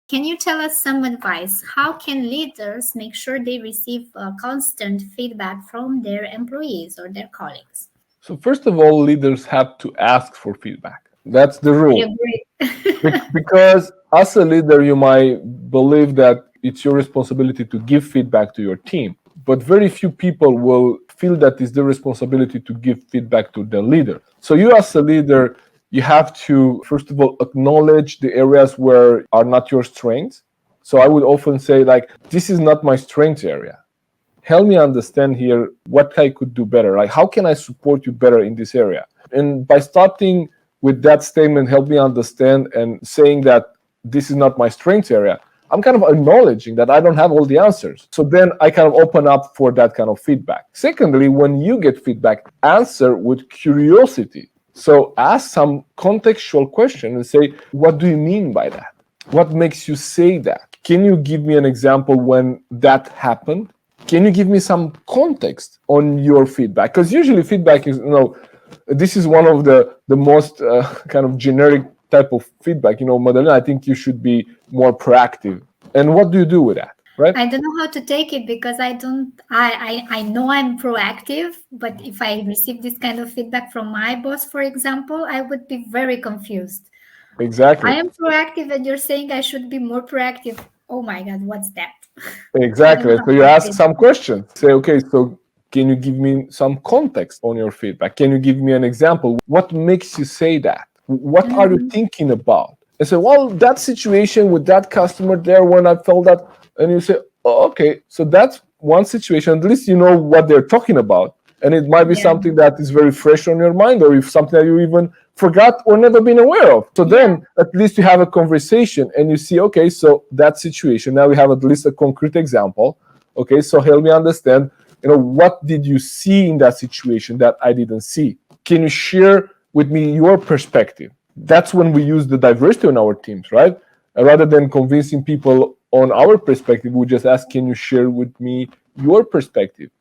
Can you tell us some advice? How can leaders make sure they receive constant feedback from their employees or their colleagues? So first of all, leaders have to ask for feedback. That's the I rule. agree. Because as a leader, you might believe that it's your responsibility to give feedback to your team, but very few people will feel that it's their responsibility to give feedback to the leader. So you as a leader, you have to, first of all, acknowledge the areas where are not your strengths. So I would often say, like, this is not my strength area. Help me understand here what I could do better. Like, how can I support you better in this area? And by starting with that statement, help me understand, and saying that this is not my strength area, I'm kind of acknowledging that I don't have all the answers. So then I kind of open up for that kind of feedback. Secondly, when you get feedback, answer with curiosity. So ask some contextual question and say, what do you mean by that? What makes you say that? Can you give me an example when that happened? Can you give me some context on your feedback? Because usually feedback is, this is one of the most kind of generic type of feedback. Madalina, I think you should be more proactive. And what do you do with that, right? I don't know how to take it because I know I'm proactive, but if I receive this kind of feedback from my boss, for example, I would be very confused. Exactly. I am proactive and you're saying I should be more proactive. Oh my God, what's that? Exactly. So you ask some questions. Say, okay, so can you give me some context on your feedback? Can you give me an example? What makes you say that? What are you thinking about? And say, well, that situation with that customer there when I felt that, and you say, oh, okay, so that's one situation. At least you know what they're talking about. And it might be something that is very fresh on your mind, or if something that you even forgot or never been aware of. So then at least you have a conversation and you see, okay, so that situation, now we have at least a concrete example. Okay, so help me understand, what did you see in that situation that I didn't see? Can you share with me your perspective? That's when we use the diversity on our teams, right? Rather than convincing people on our perspective, we just ask, can you share with me your perspective?